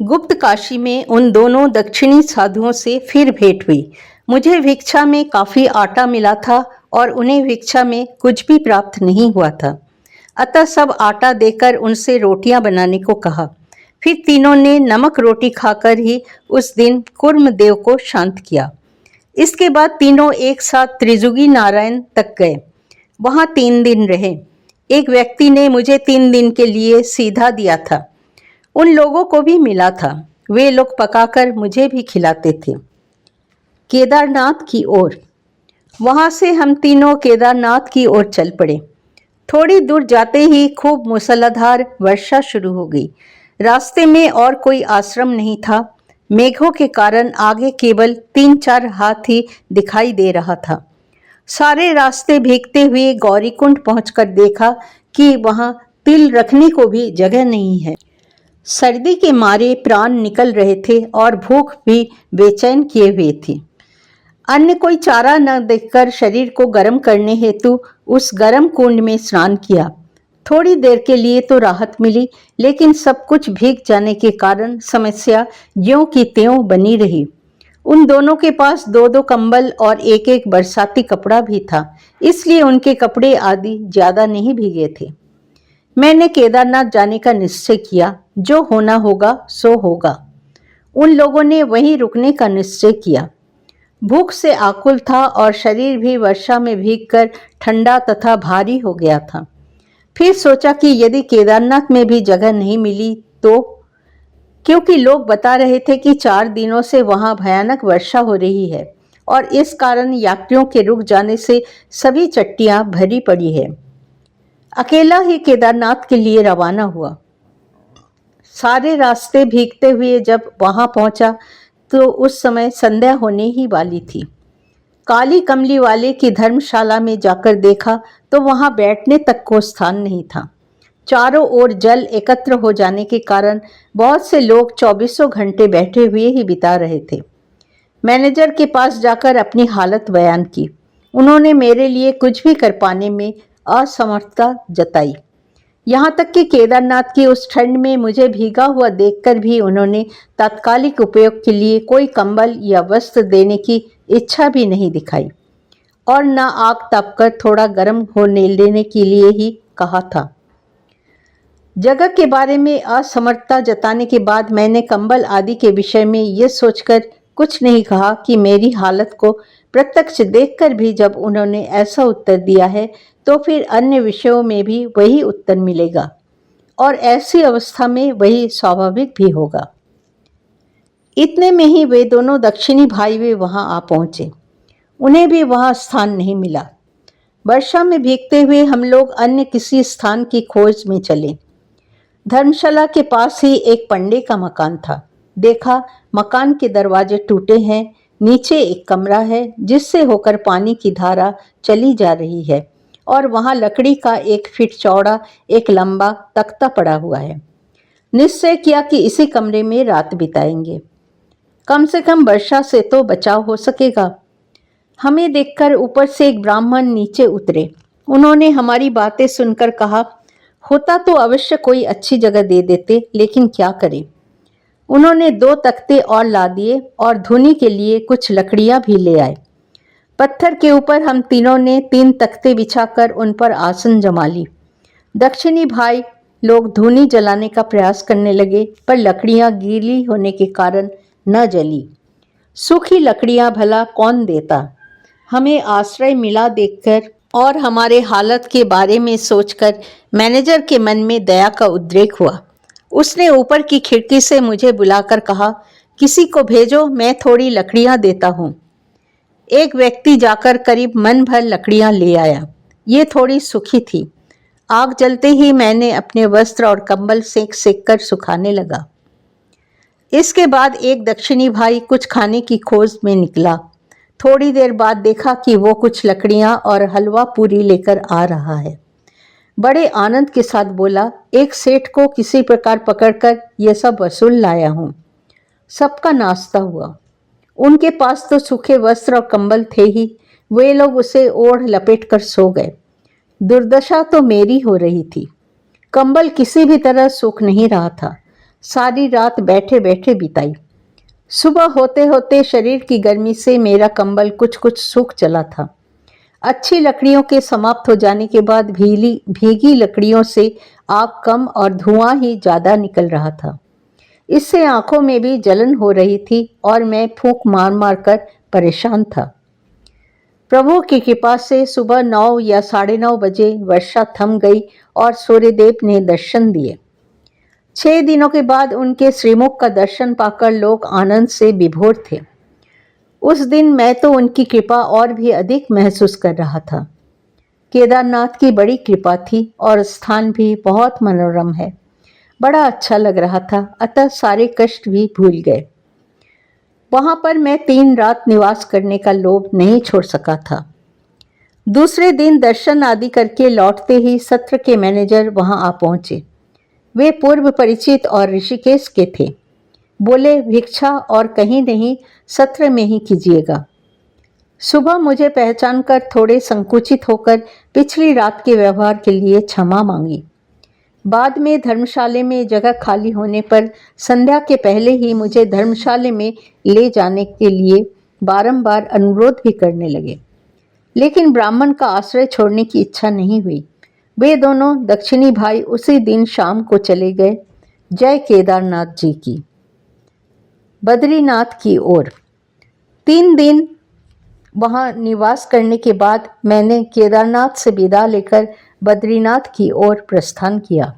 गुप्त काशी में उन दोनों दक्षिणी साधुओं से फिर भेंट हुई। मुझे भिक्षा में काफी आटा मिला था और उन्हें भिक्षा में कुछ भी प्राप्त नहीं हुआ था। अतः सब आटा देकर उनसे रोटियां बनाने को कहा। फिर तीनों ने नमक रोटी खाकर ही उस दिन कूर्मदेव को शांत किया। इसके बाद तीनों एक साथ त्रिजुगी नारायण तक गए। वहां 3 दिन रहे। एक व्यक्ति ने मुझे 3 दिन के लिए सीधा दिया था। उन लोगों को भी मिला था। वे लोग पकाकर मुझे भी खिलाते थे। केदारनाथ की ओर। वहां से हम तीनों केदारनाथ की ओर चल पड़े। थोड़ी दूर जाते ही खूब मूसलाधार वर्षा शुरू हो गई। रास्ते में और कोई आश्रम नहीं था। मेघों के कारण आगे केवल 3-4 हाथ ही दिखाई दे रहा था। सारे रास्ते भीगते हुए गौरीकुंड पहुंचकर देखा कि वहां तिल रखने को भी जगह नहीं है। सर्दी के मारे प्राण निकल रहे थे और भूख भी बेचैन किए हुए थी। अन्य कोई चारा न देखकर शरीर को गर्म करने हेतु उस गर्म कुंड में स्नान किया। थोड़ी देर के लिए तो राहत मिली, लेकिन सब कुछ भीग जाने के कारण समस्या ज्यों की त्यों बनी रही। उन दोनों के पास 2-2 कंबल और एक-एक बरसाती कपड़ा भी था, इसलिए उनके कपड़े आदि ज्यादा नहीं भीगे थे। मैंने केदारनाथ जाने का निश्चय किया। जो होना होगा सो होगा। उन लोगों ने वहीं रुकने का निश्चय किया। भूख से आकुल था और शरीर भी वर्षा में भीगकर ठंडा तथा भारी हो गया था। फिर सोचा कि यदि केदारनाथ में भी जगह नहीं मिली तो, क्योंकि लोग बता रहे थे कि 4 दिनों से वहां भयानक वर्षा हो रही है और इस कारण यात्रियों के रुक जाने से सभी चट्टियां भरी पड़ी है। अकेला ही केदारनाथ के लिए रवाना हुआ। सारे रास्ते भीगते हुए जब वहां पहुंचा तो उस समय संध्या होने ही वाली थी। काली कमली वाले की धर्मशाला में जाकर देखा तो वहां बैठने तक को स्थान नहीं था। चारों ओर जल एकत्र हो जाने के कारण बहुत से लोग 24 घंटे बैठे हुए ही बिता रहे थे। मैनेजर के पास जाकर अपनी हालत बयान की। उन्होंने मेरे लिए कुछ भी कर पाने में असमर्थता जताई। यहाँ तक कि केदारनाथ की उस ठंड में मुझे भीगा हुआ देखकर भी उन्होंने तात्कालिक उपयोग के लिए कोई कंबल या वस्त्र देने की इच्छा भी नहीं दिखाई और न आग तापकर थोड़ा गर्म होने लेने के लिए ही कहा था। जगह के बारे में असमर्थता जताने के बाद मैंने कंबल आदि के विषय में ये सोचकर कुछ नहीं कहा कि मेरी हालत को प्रत्यक्ष देखकर भी जब उन्होंने ऐसा उत्तर दिया है तो फिर अन्य विषयों में भी वही उत्तर मिलेगा और ऐसी अवस्था में वही स्वाभाविक भी होगा। इतने में ही वे दोनों दक्षिणी भाई वे वहां आ पहुंचे। उन्हें भी वहां स्थान नहीं मिला। वर्षा में भीगते हुए हम लोग अन्य किसी स्थान की खोज में चले। धर्मशाला के पास ही एक पंडे का मकान था। देखा, मकान के दरवाजे टूटे हैं। नीचे एक कमरा है जिससे होकर पानी की धारा चली जा रही है और वहां लकड़ी का 1 फीट चौड़ा एक लंबा तख्ता पड़ा हुआ है। निश्चय किया कि इसी कमरे में रात बिताएंगे। कम से कम वर्षा से तो बचाव हो सकेगा। हमें देखकर ऊपर से एक ब्राह्मण नीचे उतरे। उन्होंने हमारी बातें सुनकर कहा, होता तो अवश्य कोई अच्छी जगह दे देते, लेकिन क्या करें। उन्होंने 2 तख्ते और ला दिए और धुनी के लिए कुछ लकड़ियां भी ले आए। पत्थर के ऊपर हम तीनों ने 3 तख्ते बिछाकर उन पर आसन जमा ली। दक्षिणी भाई लोग धुनी जलाने का प्रयास करने लगे, पर लकड़ियां गीली होने के कारण न जली। सूखी लकड़ियां भला कौन देता। हमें आश्रय मिला देखकर और हमारे हालत के बारे में सोचकर मैनेजर के मन में दया का उद्रेक हुआ। उसने ऊपर की खिड़की से मुझे बुलाकर कहा, किसी को भेजो, मैं थोड़ी लकड़ियां देता हूँ। एक व्यक्ति जाकर करीब मन भर लकड़ियां ले आया। ये थोड़ी सूखी थी। आग जलते ही मैंने अपने वस्त्र और कंबल सेक सेक कर सुखाने लगा। इसके बाद एक दक्षिणी भाई कुछ खाने की खोज में निकला। थोड़ी देर बाद देखा कि वो कुछ लकड़ियां और हलवा पूरी लेकर आ रहा है। बड़े आनंद के साथ बोला, एक सेठ को किसी प्रकार पकड़कर यह सब वसूल लाया हूँ। सबका नाश्ता हुआ। उनके पास तो सूखे वस्त्र और कंबल थे ही। वे लोग उसे ओढ़ लपेट कर सो गए। दुर्दशा तो मेरी हो रही थी। कंबल किसी भी तरह सूख नहीं रहा था। सारी रात बैठे बैठे बिताई। सुबह होते होते शरीर की गर्मी से मेरा कंबल कुछ कुछ सूख चला था। अच्छी लकड़ियों के समाप्त हो जाने के बाद भीगी लकड़ियों से आग कम और धुआं ही ज्यादा निकल रहा था। इससे आंखों में भी जलन हो रही थी और मैं फूंक मार मार कर परेशान था। प्रभु की कृपा से सुबह 9 या 9:30 बजे वर्षा थम गई और सूर्यदेव ने दर्शन दिए। 6 दिनों के बाद उनके श्रीमुख का दर्शन पाकर लोग आनंद से विभोर थे। उस दिन मैं तो उनकी कृपा और भी अधिक महसूस कर रहा था। केदारनाथ की बड़ी कृपा थी और स्थान भी बहुत मनोरम है। बड़ा अच्छा लग रहा था, अतः सारे कष्ट भी भूल गए। वहां पर मैं 3 रात निवास करने का लोभ नहीं छोड़ सका था। दूसरे दिन दर्शन आदि करके लौटते ही सत्र के मैनेजर वहां आ पहुंचे। वे पूर्व परिचित और ऋषिकेश के थे। बोले, भिक्षा और कहीं नहीं, सत्र में ही कीजिएगा। सुबह मुझे पहचान कर थोड़े संकुचित होकर पिछली रात के व्यवहार के लिए क्षमा मांगी। बाद में धर्मशाले में जगह खाली होने पर संध्या के पहले ही मुझे धर्मशाले में ले जाने के लिए बारंबार अनुरोध भी करने लगे, लेकिन ब्राह्मण का आश्रय छोड़ने की इच्छा नहीं हुई। वे दोनों दक्षिणी भाई उसी दिन शाम को चले गए। जय केदारनाथ जी की। बद्रीनाथ की ओर 3 दिन वहां निवास करने के बाद मैंने केदारनाथ से विदा लेकर बद्रीनाथ की ओर प्रस्थान किया।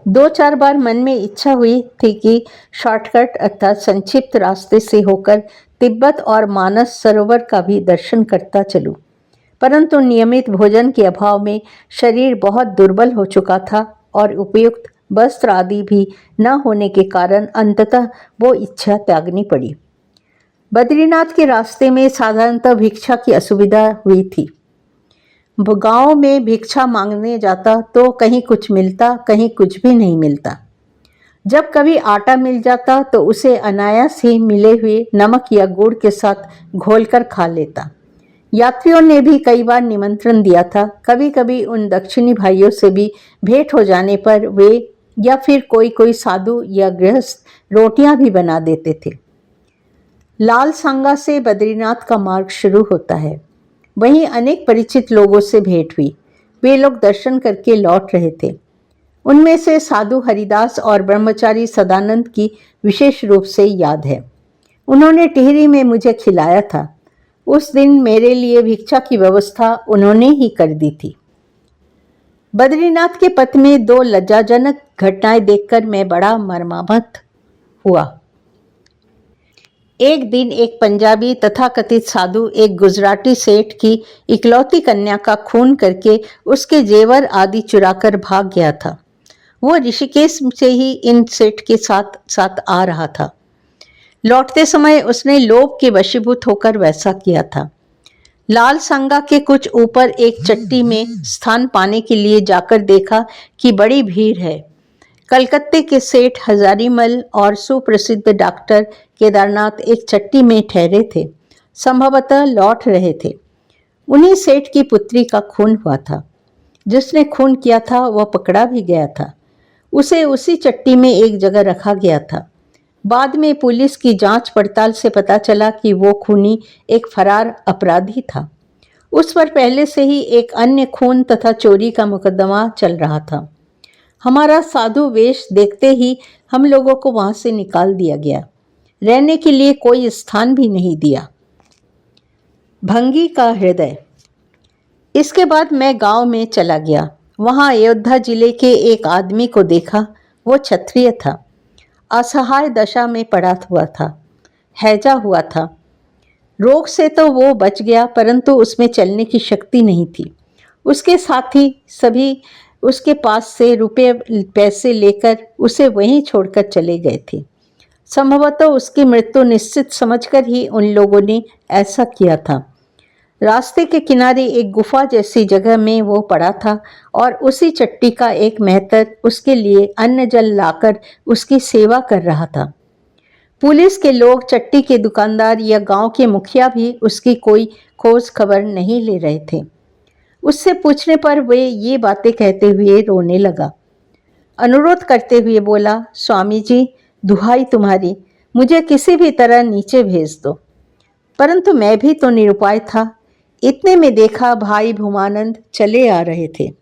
2-4 बार मन में इच्छा हुई थी कि शॉर्टकट अर्थात संक्षिप्त रास्ते से होकर तिब्बत और मानस सरोवर का भी दर्शन करता चलूं, परंतु नियमित भोजन के अभाव में शरीर बहुत दुर्बल हो चुका था और उपयुक्त वस्त्र आदि भी न होने के कारण अंततः वो इच्छा त्यागनी पड़ी। बद्रीनाथ के रास्ते में साधारणतः भिक्षा की असुविधा हुई थी। गांव में भिक्षा मांगने जाता तो कहीं कुछ मिलता, कहीं कुछ भी नहीं मिलता। जब कभी आटा मिल जाता तो उसे अनायास ही मिले हुए नमक या गुड़ के साथ घोलकर खा लेता। यात्रियों ने भी कई बार निमंत्रण दिया था। कभी कभी उन दक्षिणी भाइयों से भी भेंट हो जाने पर वे या फिर कोई कोई साधु या गृहस्थ रोटियां भी बना देते थे। लाल सांगा से बद्रीनाथ का मार्ग शुरू होता है। वहीं अनेक परिचित लोगों से भेंट हुई। वे लोग दर्शन करके लौट रहे थे। उनमें से साधु हरिदास और ब्रह्मचारी सदानंद की विशेष रूप से याद है। उन्होंने टिहरी में मुझे खिलाया था। उस दिन मेरे लिए भिक्षा की व्यवस्था उन्होंने ही कर दी थी। बद्रीनाथ के पथ में 2 लज्जाजनक घटनाएं देखकर मैं बड़ा मर्माहत हुआ। एक दिन एक पंजाबी तथाकथित साधु एक गुजराती सेठ की इकलौती कन्या का खून करके उसके जेवर आदि चुराकर भाग गया था। वो ऋषिकेश से ही इन सेठ के साथ साथ आ रहा था। लौटते समय उसने लोभ के वशीभूत होकर वैसा किया था। लाल संगा के कुछ ऊपर एक चट्टी में स्थान पाने के लिए जाकर देखा कि बड़ी भीड़ है। कलकत्ते के सेठ हजारीमल और सुप्रसिद्ध डॉक्टर केदारनाथ एक चट्टी में ठहरे थे, संभवतः लौट रहे थे। उन्हीं सेठ की पुत्री का खून हुआ था। जिसने खून किया था वह पकड़ा भी गया था। उसे उसी चट्टी में एक जगह रखा गया था। बाद में पुलिस की जांच पड़ताल से पता चला कि वो खूनी एक फरार अपराधी था। उस पर पहले से ही एक अन्य खून तथा चोरी का मुकदमा चल रहा था। हमारा साधु वेश देखते ही हम लोगों को वहां से निकाल दिया गया। रहने के लिए कोई स्थान भी नहीं दिया। भंगी का हृदय। इसके बाद मैं गांव में चला गया। वहां अयोध्या जिले के एक आदमी को देखा। वो क्षत्रिय था। असहाय दशा में पड़ा हुआ था। हैजा हुआ था। रोग से तो वो बच गया, परंतु उसमें चलने की शक्ति नहीं थी। उसके साथी सभी उसके पास से रुपए पैसे लेकर उसे वहीं छोड़कर चले गए थे। संभवतः उसकी मृत्यु निश्चित समझकर ही उन लोगों ने ऐसा किया था। रास्ते के किनारे एक गुफा जैसी जगह में वो पड़ा था और उसी चट्टी का एक मेहतर उसके लिए अन्न जल लाकर उसकी सेवा कर रहा था। पुलिस के लोग, चट्टी के दुकानदार या गांव के मुखिया भी उसकी कोई खोज खबर नहीं ले रहे थे। उससे पूछने पर वे ये बातें कहते हुए रोने लगा। अनुरोध करते हुए बोला, स्वामी जी, दुहाई तुम्हारी, मुझे किसी भी तरह नीचे भेज दो। परंतु मैं भी तो निरुपाय था। इतने में देखा भाई भूमानंद चले आ रहे थे।